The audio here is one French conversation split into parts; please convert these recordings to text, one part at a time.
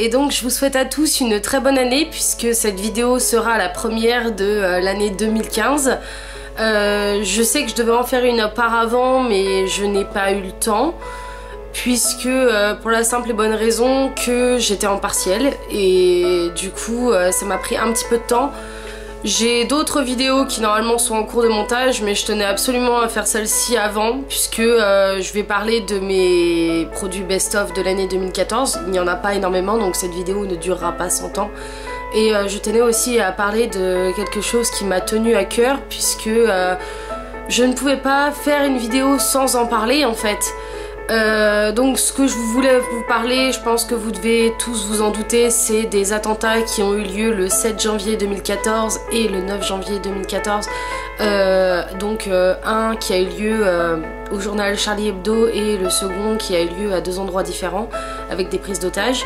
et donc je vous souhaite à tous une très bonne année puisque cette vidéo sera la première de l'année 2015. Je sais que je devais en faire une auparavant mais je n'ai pas eu le temps puisque pour la simple et bonne raison que j'étais en partiel et du coup ça m'a pris un petit peu de temps. J'ai d'autres vidéos qui normalement sont en cours de montage mais je tenais absolument à faire celle-ci avant puisque je vais parler de mes produits best-of de l'année 2014. Il n'y en a pas énormément donc cette vidéo ne durera pas 100 ans. Et je tenais aussi à parler de quelque chose qui m'a tenu à cœur puisque je ne pouvais pas faire une vidéo sans en parler en fait. Donc ce que je voulais vous parler, je pense que vous devez tous vous en douter, c'est des attentats qui ont eu lieu le 7 janvier 2014 et le 9 janvier 2014. Un qui a eu lieu au journal Charlie Hebdo et le second qui a eu lieu à deux endroits différents avec des prises d'otages.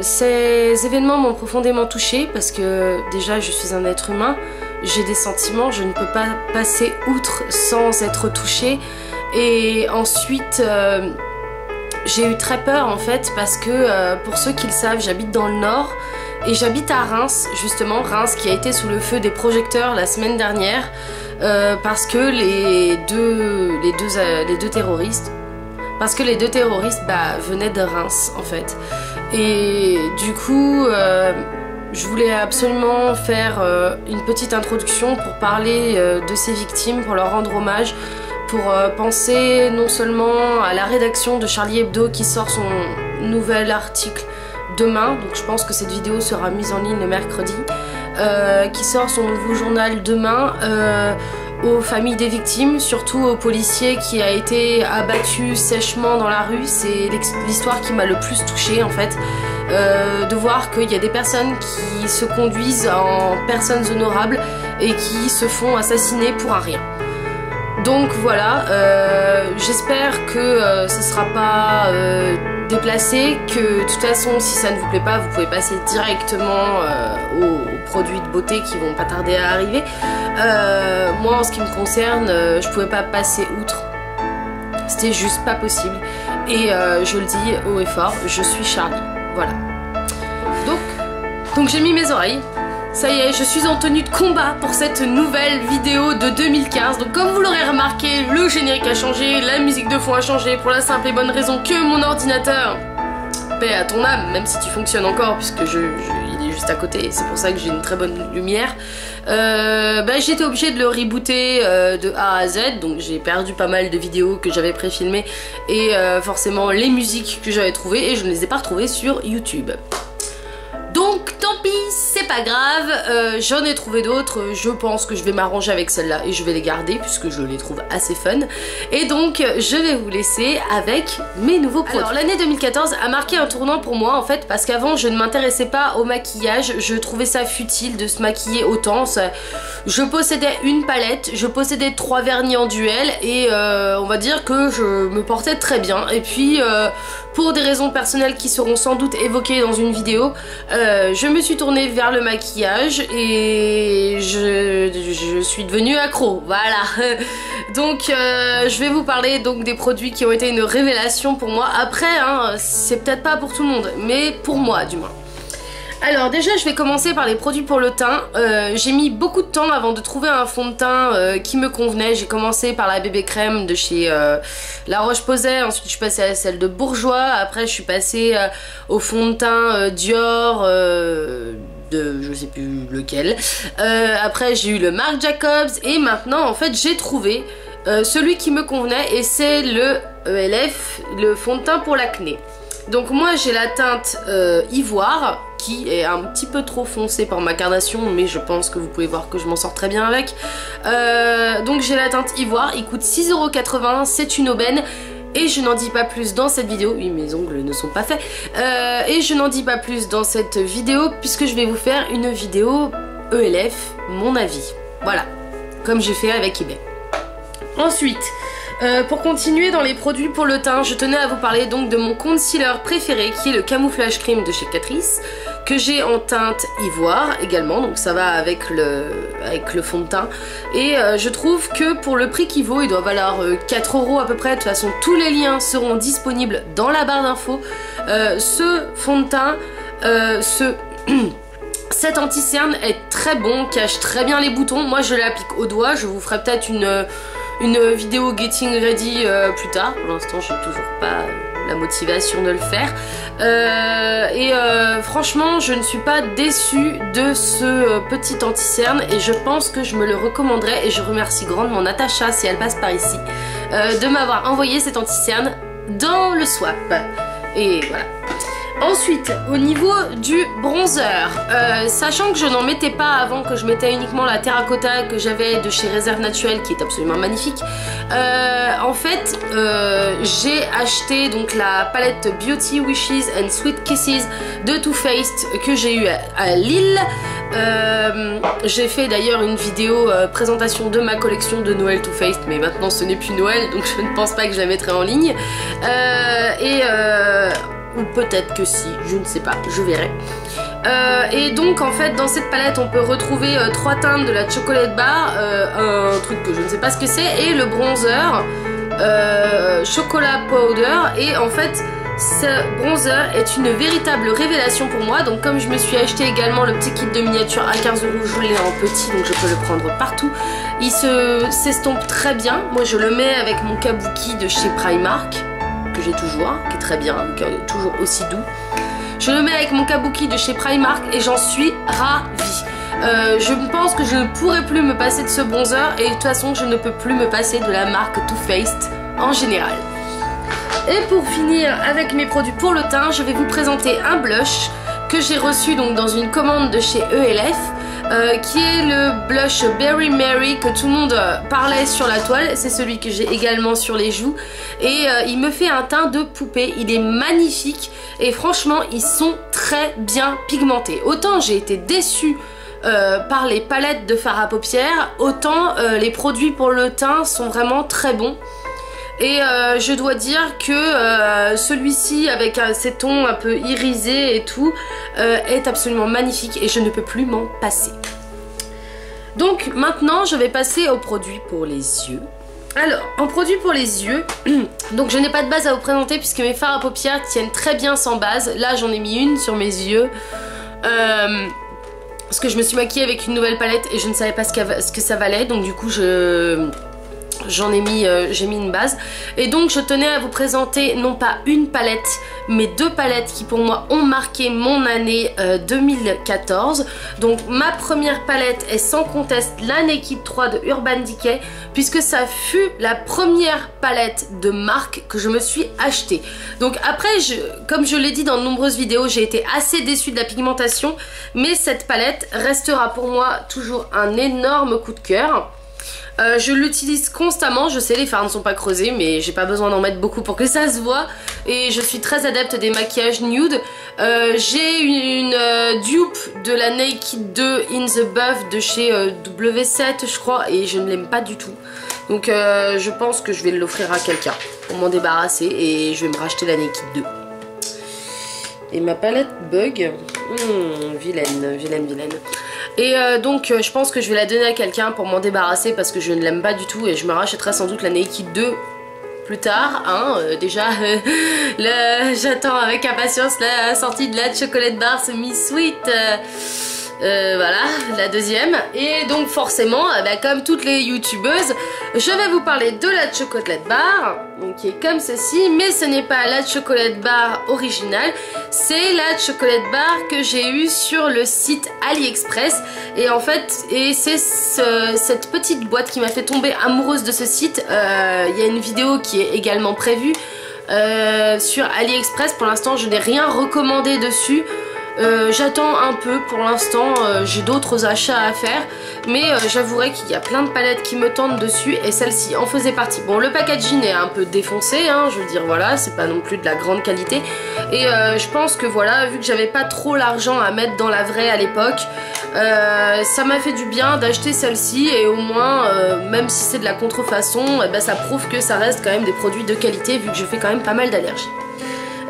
Ces événements m'ont profondément touchée parce que déjà je suis un être humain, j'ai des sentiments, je ne peux pas passer outre sans être touchée. Et ensuite j'ai eu très peur en fait parce que pour ceux qui le savent, j'habite dans le nord et j'habite à Reims, justement Reims qui a été sous le feu des projecteurs la semaine dernière parce que les deux terroristes venaient de Reims en fait. Et du coup je voulais absolument faire une petite introduction pour parler de ces victimes, pour leur rendre hommage, pour penser non seulement à la rédaction de Charlie Hebdo qui sort son nouvel article demain, donc je pense que cette vidéo sera mise en ligne le mercredi, qui sort son nouveau journal demain, aux familles des victimes, surtout aux policiers qui a été abattu sèchement dans la rue. C'est l'histoire qui m'a le plus touchée en fait, de voir qu'il y a des personnes qui se conduisent en personnes honorables et qui se font assassiner pour un rien. Donc voilà, j'espère que ce sera pas déplacé, que de toute façon si ça ne vous plaît pas vous pouvez passer directement aux produits de beauté qui vont pas tarder à arriver. Moi en ce qui me concerne, je pouvais pas passer outre, c'était juste pas possible et je le dis haut et fort, je suis Charlie, voilà. Donc j'ai mis mes oreilles. Ça y est, je suis en tenue de combat pour cette nouvelle vidéo de 2015. Donc comme vous l'aurez remarqué, le générique a changé, la musique de fond a changé pour la simple et bonne raison que mon ordinateur, paix à ton âme, même si tu fonctionnes encore puisque il est juste à côté, c'est pour ça que j'ai une très bonne lumière. J'ai été obligée de le rebooter de A à Z, donc j'ai perdu pas mal de vidéos que j'avais pré-filmées et forcément les musiques que j'avais trouvées et je ne les ai pas retrouvées sur YouTube. Donc tant pis, c'est pas grave, j'en ai trouvé d'autres, je pense que je vais m'arranger avec celle-là et je vais les garder puisque je les trouve assez fun. Et donc je vais vous laisser avec mes nouveaux produits. Alors l'année 2014 a marqué un tournant pour moi en fait parce qu'avant je ne m'intéressais pas au maquillage, je trouvais ça futile de se maquiller autant. Je possédais une palette, je possédais 3 vernis en duel et on va dire que je me portais très bien. Et puis pour des raisons personnelles qui seront sans doute évoquées dans une vidéo, je me suis tournée vers le maquillage et je suis devenue accro, voilà. Donc je vais vous parler donc des produits qui ont été une révélation pour moi. Après hein, c'est peut-être pas pour tout le monde, mais pour moi du moins. Alors déjà je vais commencer par les produits pour le teint. J'ai mis beaucoup de temps avant de trouver un fond de teint qui me convenait. J'ai commencé par la bébé crème de chez La Roche-Posay, ensuite je suis passée à celle de Bourjois, après je suis passée au fond de teint Dior de je sais plus lequel, après j'ai eu le Marc Jacobs et maintenant en fait j'ai trouvé celui qui me convenait et c'est le ELF, le fond de teint pour l'acné. Donc moi j'ai la teinte ivoire qui est un petit peu trop foncée par ma carnation mais je pense que vous pouvez voir que je m'en sors très bien avec. Donc j'ai la teinte ivoire, il coûte 6,80 €, c'est une aubaine. Et je n'en dis pas plus dans cette vidéo, oui mes ongles ne sont pas faits, et je n'en dis pas plus dans cette vidéo puisque je vais vous faire une vidéo ELF, mon avis, voilà, comme j'ai fait avec eBay. Ensuite, pour continuer dans les produits pour le teint, je tenais à vous parler donc de mon concealer préféré qui est le Camouflage Cream de chez Catrice, que j'ai en teinte ivoire également, donc ça va avec le avec le fond de teint. Et je trouve que pour le prix qu'il vaut, il doit valoir 4 € à peu près. De toute façon, tous les liens seront disponibles dans la barre d'infos. Ce fond de teint, cet anti-cerne est très bon, cache très bien les boutons. Moi je l'applique au doigt, je vous ferai peut-être une vidéo getting ready plus tard. Pour l'instant j'ai toujours pas la motivation de le faire. Franchement je ne suis pas déçue de ce petit anti-cerne et je pense que je me le recommanderais et je remercie grandement Natacha si elle passe par ici de m'avoir envoyé cet anti-cerne dans le swap. Et voilà. Ensuite, au niveau du bronzer, sachant que je n'en mettais pas avant, que je mettais uniquement la terracotta que j'avais de chez Réserve Naturelle qui est absolument magnifique, en fait j'ai acheté donc la palette Beauty Wishes and Sweet Kisses de Too Faced que j'ai eu à Lille. J'ai fait d'ailleurs une vidéo présentation de ma collection de Noël Too Faced, mais maintenant ce n'est plus Noël donc je ne pense pas que je la mettrai en ligne. Ou peut-être que si, je ne sais pas, je verrai. Et donc en fait dans cette palette on peut retrouver 3 teintes de la Chocolate Bar, un truc que je ne sais pas ce que c'est, et le bronzer Chocolat Powder. Et en fait ce bronzer est une véritable révélation pour moi. Donc comme je me suis acheté également le petit kit de miniature à 15 €, je l'ai en petit donc je peux le prendre partout. Il s'estompe très bien. Moi je le mets avec mon kabuki de chez Primark que j'ai toujours, qui est très bien, qui est toujours aussi doux. Je le mets avec mon kabuki de chez Primark et j'en suis ravie. Je pense que je ne pourrai plus me passer de ce bronzer et de toute façon je ne peux plus me passer de la marque Too Faced en général. Et pour finir avec mes produits pour le teint, je vais vous présenter un blush que j'ai reçu donc dans une commande de chez ELF. Qui est le blush Berry Mary que tout le monde parlait sur la toile. C'est celui que j'ai également sur les joues et il me fait un teint de poupée. Il est magnifique et franchement ils sont très bien pigmentés. Autant j'ai été déçue par les palettes de fard à paupières, autant les produits pour le teint sont vraiment très bons. Et je dois dire que celui-ci avec ces tons un peu irisés et tout est absolument magnifique et je ne peux plus m'en passer. Donc maintenant je vais passer aux produits pour les yeux. Alors en produit pour les yeux, donc je n'ai pas de base à vous présenter puisque mes fards à paupières tiennent très bien sans base. Là j'en ai mis une sur mes yeux. Parce que je me suis maquillée avec une nouvelle palette et je ne savais pas ce que ça valait, donc du coup j'ai mis une base. Et donc je tenais à vous présenter non pas une palette mais 2 palettes qui pour moi ont marqué mon année 2014. Donc ma première palette est sans conteste la Naked 3 de Urban Decay, puisque ça fut la première palette de marque que je me suis achetée. Donc après comme je l'ai dit dans de nombreuses vidéos, j'ai été assez déçue de la pigmentation, mais cette palette restera pour moi toujours un énorme coup de cœur. Je l'utilise constamment, je sais les fards ne sont pas creusés mais j'ai pas besoin d'en mettre beaucoup pour que ça se voit. Et je suis très adepte des maquillages nude. J'ai une dupe de la Naked 2 In The Buff de chez W7 je crois et je ne l'aime pas du tout. Donc je pense que je vais l'offrir à quelqu'un pour m'en débarrasser et je vais me racheter la Naked 2. Et ma palette Bug, vilaine, vilaine, vilaine. Et donc je pense que je vais la donner à quelqu'un pour m'en débarrasser parce que je ne l'aime pas du tout et je me rachèterai sans doute la Naked 2 plus tard. Hein, déjà j'attends avec impatience la sortie de la Chocolate Bar semi-sweet. Voilà, la deuxième. Et donc forcément, comme toutes les youtubeuses, je vais vous parler de la Chocolate Bar, donc qui est comme ceci, mais ce n'est pas la Chocolate Bar originale, c'est la Chocolate Bar que j'ai eue sur le site AliExpress. Et en fait, c'est cette petite boîte qui m'a fait tomber amoureuse de ce site. Il y a une vidéo qui est également prévue sur AliExpress. Pour l'instant, je n'ai rien recommandé dessus. J'attends un peu pour l'instant, j'ai d'autres achats à faire, mais j'avouerai qu'il y a plein de palettes qui me tentent dessus et celle-ci en faisait partie. Bon, le packaging est un peu défoncé, hein, je veux dire, voilà, c'est pas non plus de la grande qualité et je pense que voilà, vu que j'avais pas trop l'argent à mettre dans la vraie à l'époque, ça m'a fait du bien d'acheter celle-ci et au moins, même si c'est de la contrefaçon, ça prouve que ça reste quand même des produits de qualité vu que je fais quand même pas mal d'allergies.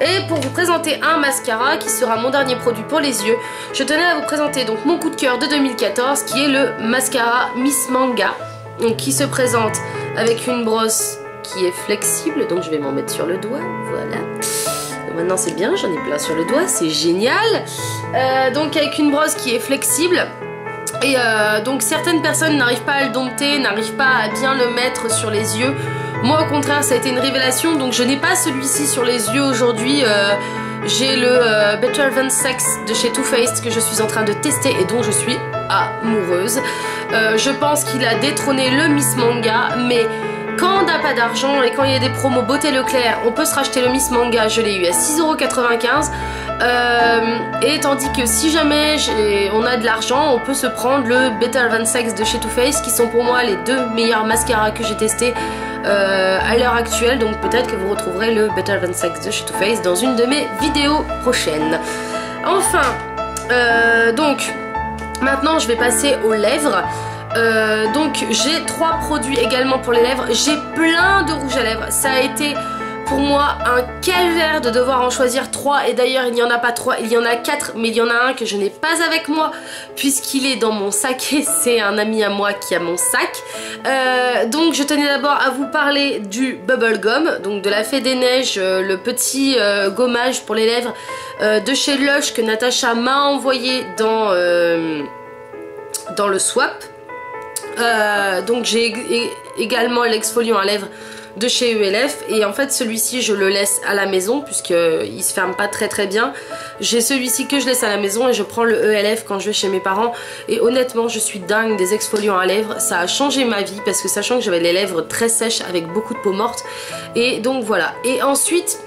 Et pour vous présenter un mascara qui sera mon dernier produit pour les yeux, je tenais à vous présenter donc mon coup de cœur de 2014 qui est le mascara Miss Manga, donc qui se présente avec une brosse qui est flexible, donc je vais m'en mettre sur le doigt, voilà. Maintenant c'est bien, j'en ai plein sur le doigt, c'est génial. Donc avec une brosse qui est flexible. Et donc certaines personnes n'arrivent pas à le dompter, n'arrivent pas à bien le mettre sur les yeux. Moi au contraire ça a été une révélation, donc je n'ai pas celui-ci sur les yeux aujourd'hui. J'ai le Better Than Sex de chez Too Faced que je suis en train de tester et dont je suis amoureuse. Je pense qu'il a détrôné le Miss Manga, mais quand on n'a pas d'argent et quand il y a des promos Beauté Leclerc, on peut se racheter le Miss Manga, je l'ai eu à 6,95 €. Et tandis que si jamais on a de l'argent, on peut se prendre le Better Than Sex de chez Too Faced, qui sont pour moi les deux meilleurs mascaras que j'ai testés à l'heure actuelle. Donc peut-être que vous retrouverez le Better Than Sex de chez Too Faced dans une de mes vidéos prochaines. Enfin, donc maintenant je vais passer aux lèvres. Donc j'ai 3 produits également pour les lèvres. J'ai plein de rouge à lèvres. Ça a été pour moi un calvaire de devoir en choisir 3. Et d'ailleurs il n'y en a pas 3, il y en a 4. Mais il y en a un que je n'ai pas avec moi puisqu'il est dans mon sac. Et c'est un ami à moi qui a mon sac. Donc je tenais d'abord à vous parler du Bubble Gum, donc de la Fée des Neiges, le petit gommage pour les lèvres de chez Lush que Natacha m'a envoyé dans le swap. Donc j'ai également l'exfoliant à lèvres de chez ELF, et en fait celui-ci je le laisse à la maison puisqu'il se ferme pas très bien. J'ai celui-ci que je laisse à la maison et je prends le ELF quand je vais chez mes parents, et honnêtement je suis dingue des exfoliants à lèvres. Ça a changé ma vie parce que sachant que j'avais les lèvres très sèches avec beaucoup de peau morte, et donc voilà. Et ensuite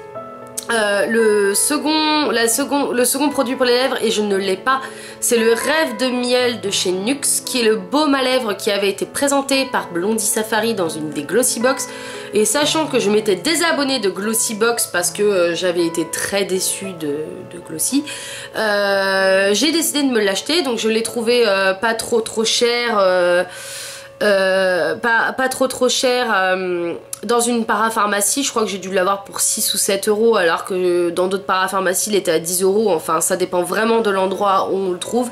le second produit pour les lèvres, et je ne l'ai pas, c'est le Rêve de Miel de chez NYX, qui est le baume à lèvres qui avait été présenté par Blondie Safari dans une des Glossy Box. Et sachant que je m'étais désabonnée de Glossy Box parce que j'avais été très déçue de Glossy, j'ai décidé de me l'acheter. Donc je l'ai trouvé pas trop cher. Pas trop cher dans une parapharmacie. Je crois que j'ai dû l'avoir pour 6 ou 7 € alors que dans d'autres parapharmacies il était à 10 €. Enfin ça dépend vraiment de l'endroit où on le trouve,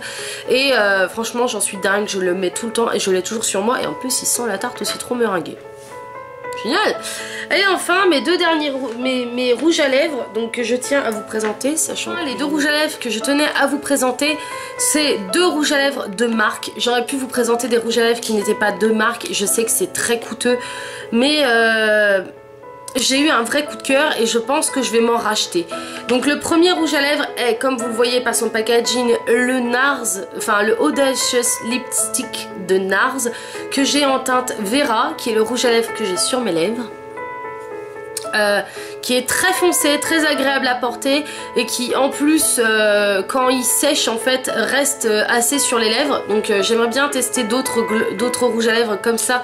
et franchement j'en suis dingue, je le mets tout le temps et je l'ai toujours sur moi, et en plus il sent la tarte au citron meringuée. Génial. Et enfin mes deux derniers mes rouges à lèvres, donc que je tiens à vous présenter, sachant les 2 rouges à lèvres que je tenais à vous présenter, c'est 2 rouges à lèvres de marque. J'aurais pu vous présenter des rouges à lèvres qui n'étaient pas de marque, je sais que c'est très coûteux, mais j'ai eu un vrai coup de cœur et je pense que je vais m'en racheter. Donc le premier rouge à lèvres est, comme vous le voyez par son packaging, le NARS, enfin le Audacious Lipstick de NARS, que j'ai en teinte Vera, qui est le rouge à lèvres que j'ai sur mes lèvres. Qui est très foncé, très agréable à porter, et qui en plus quand il sèche en fait reste assez sur les lèvres. Donc j'aimerais bien tester d'autres rouges à lèvres comme ça,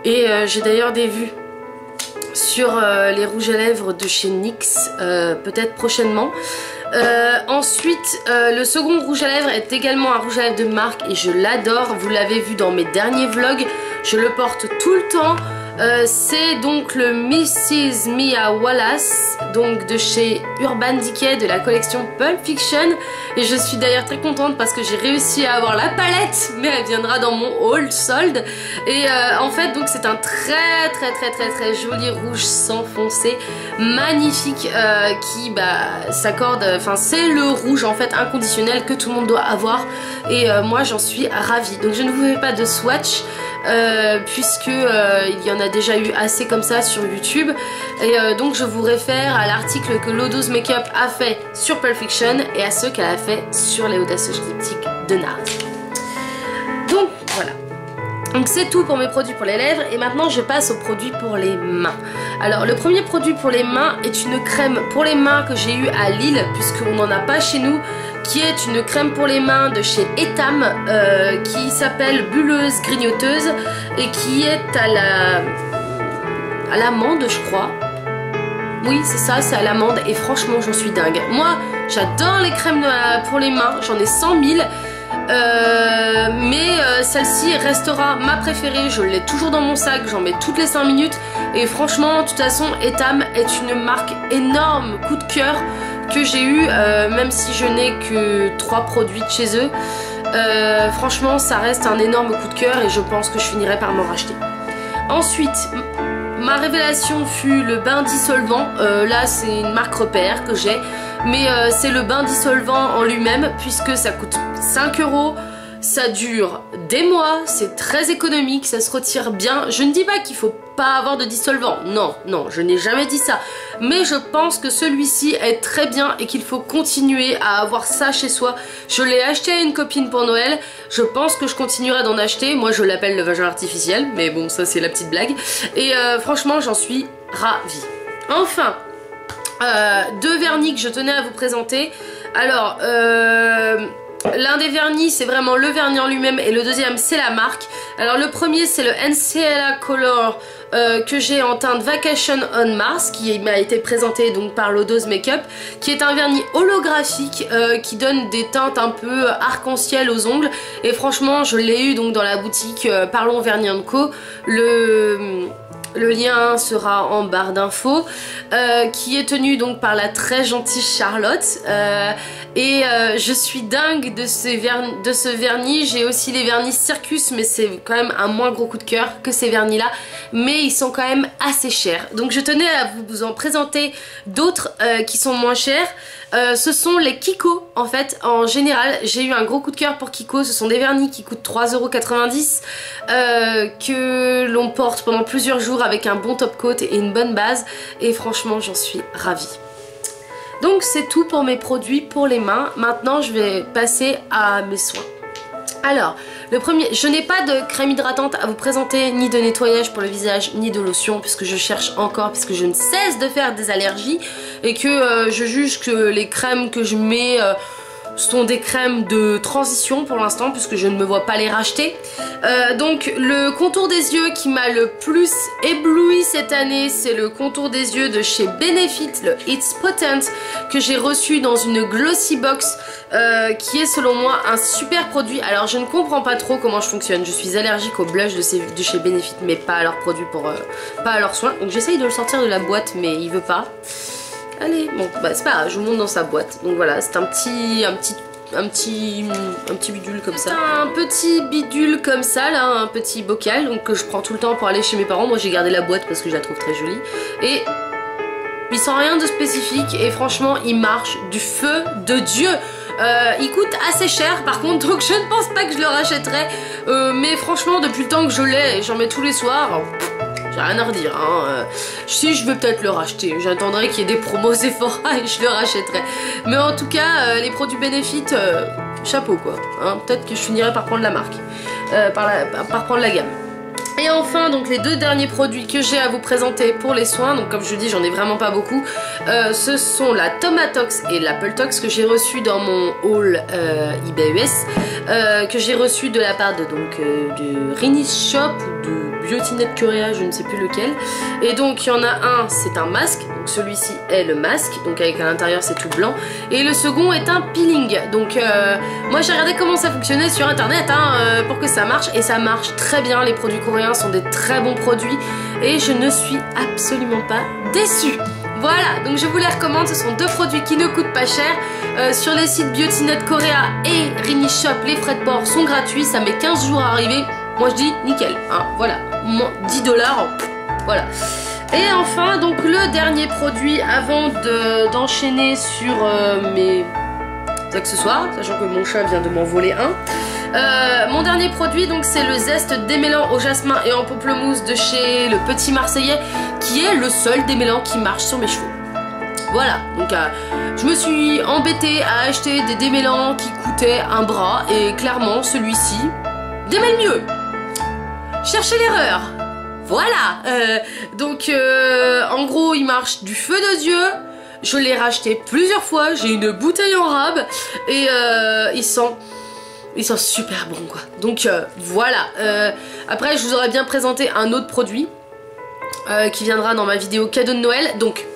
et j'ai d'ailleurs des vues sur les rouges à lèvres de chez NYX peut-être prochainement. Ensuite le second rouge à lèvres est également un rouge à lèvres de marque et je l'adore, vous l'avez vu dans mes derniers vlogs, je le porte tout le temps. C'est donc le Mrs. Mia Wallace, donc de chez Urban Decay, de la collection Pulp Fiction, et je suis d'ailleurs très contente parce que j'ai réussi à avoir la palette, mais elle viendra dans mon haul solde. Et en fait donc c'est un très joli rouge sans foncé, magnifique, qui s'accorde, enfin c'est le rouge en fait inconditionnel que tout le monde doit avoir, et moi j'en suis ravie. Donc je ne vous fais pas de swatch puisque il y en a déjà eu assez comme ça sur YouTube, et donc je vous réfère à l'article que Lodo's Makeup a fait sur Pulp Fiction et à ceux qu'elle a fait sur les Audacious Lipstick de NARS. Donc voilà. Donc c'est tout pour mes produits pour les lèvres, et maintenant je passe aux produits pour les mains. Alors le premier produit pour les mains est une crème pour les mains que j'ai eue à Lille, puisqu'on n'en a pas chez nous, qui est une crème pour les mains de chez Etam, qui s'appelle Bulleuse Grignoteuse, et qui est à l'amande je crois. Oui c'est ça, c'est à l'amande, et franchement j'en suis dingue. Moi j'adore les crèmes pour les mains, j'en ai 100 000. Celle-ci restera ma préférée, je l'ai toujours dans mon sac, j'en mets toutes les 5 minutes et franchement de toute façon Etam est une marque énorme, coup de cœur que j'ai eu, même si je n'ai que 3 produits de chez eux. Franchement ça reste un énorme coup de cœur et je pense que je finirai par m'en racheter. Ensuite ma révélation fut le bain dissolvant. Là c'est une marque repère que j'ai, mais c'est le bain dissolvant en lui-même puisque ça coûte 5 €. Ça dure des mois, c'est très économique, ça se retire bien. Je ne dis pas qu'il faut pas avoir de dissolvant, non, non, je n'ai jamais dit ça. Mais je pense que celui-ci est très bien et qu'il faut continuer à avoir ça chez soi. Je l'ai acheté à une copine pour Noël, je pense que je continuerai d'en acheter. Moi je l'appelle le vagin artificiel, mais bon ça c'est la petite blague. Et franchement j'en suis ravie. Enfin, 2 vernis que je tenais à vous présenter. Alors, l'un des vernis c'est vraiment le vernis en lui-même et le deuxième c'est la marque. Alors le premier c'est le NCLA Color que j'ai en teinte Vacation on Mars, qui m'a été présenté donc par Lodos Makeup, qui est un vernis holographique qui donne des teintes un peu arc-en-ciel aux ongles. Et franchement je l'ai eu donc dans la boutique Parlons Vernis & Co. Le lien sera en barre d'infos, qui est tenu donc par la très gentille Charlotte. Je suis dingue de ce vernis. J'ai aussi les vernis Circus, mais c'est quand même un moins gros coup de cœur que ces vernis là, mais ils sont quand même assez chers. Donc je tenais à vous en présenter d'autres qui sont moins chers. Ce sont les Kiko. En fait en général j'ai eu un gros coup de cœur pour Kiko. Ce sont des vernis qui coûtent 3,90 € que l'on porte pendant plusieurs jours avec un bon top coat et une bonne base, et franchement j'en suis ravie. Donc c'est tout pour mes produits pour les mains. Maintenant je vais passer à mes soins. Alors le premier, je n'ai pas de crème hydratante à vous présenter, ni de nettoyage pour le visage, ni de lotion, puisque je cherche encore, puisque je ne cesse de faire des allergies et que je juge que les crèmes que je mets sont des crèmes de transition pour l'instant, puisque je ne me vois pas les racheter. Donc le contour des yeux qui m'a le plus ébloui cette année, c'est le contour des yeux de chez Benefit, le It's Potent, que j'ai reçu dans une glossy box, qui est selon moi un super produit. Alors je ne comprends pas trop comment je fonctionne, je suis allergique au blush de chez Benefit, mais pas à leurs produits, pas à leurs soins. Donc j'essaye de le sortir de la boîte, mais il veut pas. Allez, bon, bah c'est pas grave, je vous montre dans sa boîte. Donc voilà, c'est un petit bidule comme ça. Un petit bidule comme ça, là, un petit bocal, donc que je prends tout le temps pour aller chez mes parents. Moi j'ai gardé la boîte parce que je la trouve très jolie. Et il sent rien de spécifique et franchement il marche du feu de Dieu. Il coûte assez cher par contre, donc je ne pense pas que je le rachèterai. Mais franchement depuis le temps que je l'ai, j'en mets tous les soirs. J'ai rien à redire, hein. Si je vais peut-être le racheter, j'attendrai qu'il y ait des promos Sephora et je le rachèterai. Mais en tout cas, les produits Benefit, chapeau quoi. Hein. Peut-être que je finirai par prendre la marque, par prendre la gamme. Et enfin donc les 2 derniers produits que j'ai à vous présenter pour les soins, donc comme je dis j'en ai vraiment pas beaucoup, ce sont la Tomatox et l'Appletox que j'ai reçu dans mon haul eBay US, que j'ai reçu de la part de Rini Shop ou de Beauty Korea, je ne sais plus lequel. Et donc il y en a un, c'est un masque, donc celui-ci est le masque, donc avec à l'intérieur c'est tout blanc, et le second est un peeling. Donc moi j'ai regardé comment ça fonctionnait sur internet pour que ça marche, et ça marche très bien. Les produits coréens sont des très bons produits et je ne suis absolument pas déçue. Voilà, donc je vous les recommande, ce sont 2 produits qui ne coûtent pas cher. Sur les sites Beauty Korea et Rini Shop, les frais de port sont gratuits, ça met 15 jours à arriver. Moi je dis nickel, hein, voilà, 10 $, voilà. Et enfin donc le dernier produit avant d'enchaîner sur mes accessoires, sachant que mon chat vient de m'en voler un. Mon dernier produit donc c'est le zeste démêlant au jasmin et en pamplemousse de chez le Petit Marseillais, qui est le seul démêlant qui marche sur mes cheveux. Voilà, donc je me suis embêtée à acheter des démêlants qui coûtaient un bras, et clairement celui-ci démêle mieux. Cherchez l'erreur. Voilà, en gros il marche du feu de Dieu. Je l'ai racheté plusieurs fois, j'ai une bouteille en rab et il sent super bon quoi. Donc voilà, après je vous aurais bien présenté un autre produit qui viendra dans ma vidéo cadeau de Noël. Donc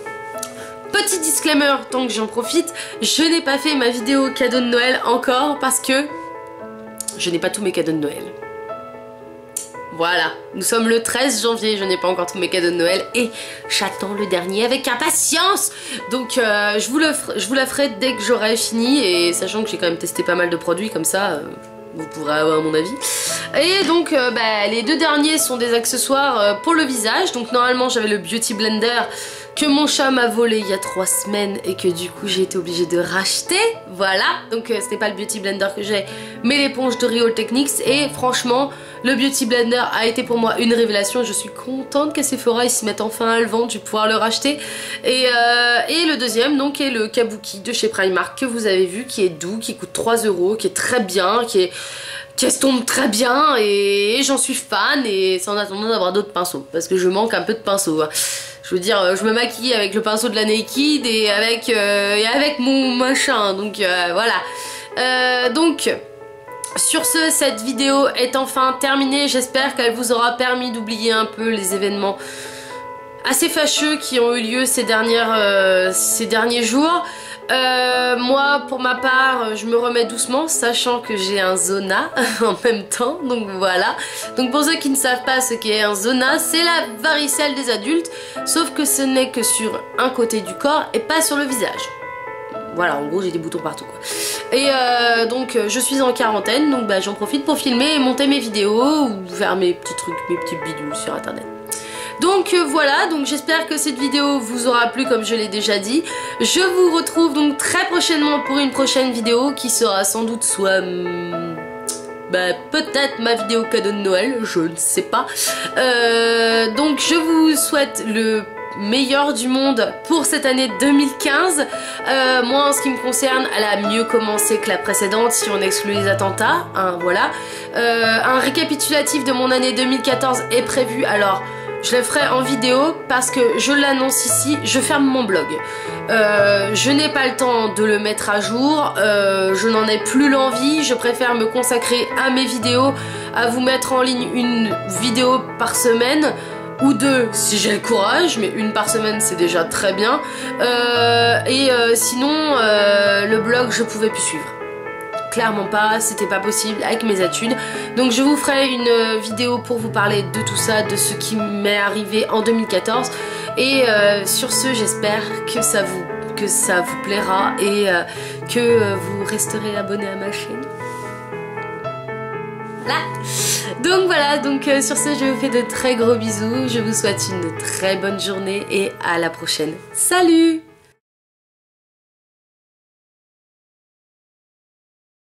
petit disclaimer, tant que j'en profite, je n'ai pas fait ma vidéo cadeau de Noël encore parce que je n'ai pas tous mes cadeaux de Noël. Voilà, nous sommes le 13 janvier, je n'ai pas encore tous mes cadeaux de Noël et j'attends le dernier avec impatience. Donc je vous la ferai dès que j'aurai fini, et sachant que j'ai quand même testé pas mal de produits comme ça, vous pourrez avoir mon avis. Et donc les deux derniers sont des accessoires pour le visage. Donc normalement j'avais le Beauty Blender que mon chat m'a volé il y a 3 semaines et que du coup j'ai été obligée de racheter. Voilà, donc c'était pas le Beauty Blender que j'ai, mais l'éponge de Real Techniques. Et franchement, le Beauty Blender a été pour moi une révélation. Je suis contente qu'à Sephora ils se mettent enfin à le vendre, je vais pouvoir le racheter. Et le deuxième donc est le Kabuki de chez Primark que vous avez vu, qui est doux, qui coûte 3 €, qui est très bien, qui estompe très bien, et j'en suis fan. Et c'est en attendant d'avoir d'autres pinceaux, parce que je manque un peu de pinceaux. Je veux dire, je me maquille avec le pinceau de la Naked et avec mon machin, donc voilà. Donc, sur ce, cette vidéo est enfin terminée. J'espère qu'elle vous aura permis d'oublier un peu les événements assez fâcheux qui ont eu lieu ces derniers jours. Moi pour ma part je me remets doucement, sachant que j'ai un zona en même temps, donc voilà. Donc pour ceux qui ne savent pas ce qu'est un zona, c'est la varicelle des adultes, sauf que ce n'est que sur un côté du corps et pas sur le visage. Voilà, en gros j'ai des boutons partout quoi. Et donc je suis en quarantaine, donc j'en profite pour filmer et monter mes vidéos ou faire mes petits trucs, mes petits bidules sur internet. Donc voilà, donc j'espère que cette vidéo vous aura plu comme je l'ai déjà dit. Je vous retrouve donc très prochainement pour une prochaine vidéo qui sera sans doute soit... peut-être ma vidéo cadeau de Noël, je ne sais pas. Donc je vous souhaite le meilleur du monde pour cette année 2015. Moi en ce qui me concerne, elle a mieux commencé que la précédente si on exclut les attentats, hein, voilà. Un récapitulatif de mon année 2014 est prévu, alors je le ferai en vidéo parce que je l'annonce ici, je ferme mon blog. Je n'ai pas le temps de le mettre à jour, je n'en ai plus l'envie, je préfère me consacrer à mes vidéos, à vous mettre en ligne une vidéo par semaine, ou deux si j'ai le courage, mais une par semaine c'est déjà très bien. Sinon le blog je pouvais plus suivre. Clairement pas, c'était pas possible avec mes études. Donc je vous ferai une vidéo pour vous parler de tout ça, de ce qui m'est arrivé en 2014. Et sur ce, j'espère que ça vous plaira et que vous resterez abonné à ma chaîne. Là. Donc voilà, donc sur ce, je vous fais de très gros bisous. Je vous souhaite une très bonne journée et à la prochaine. Salut!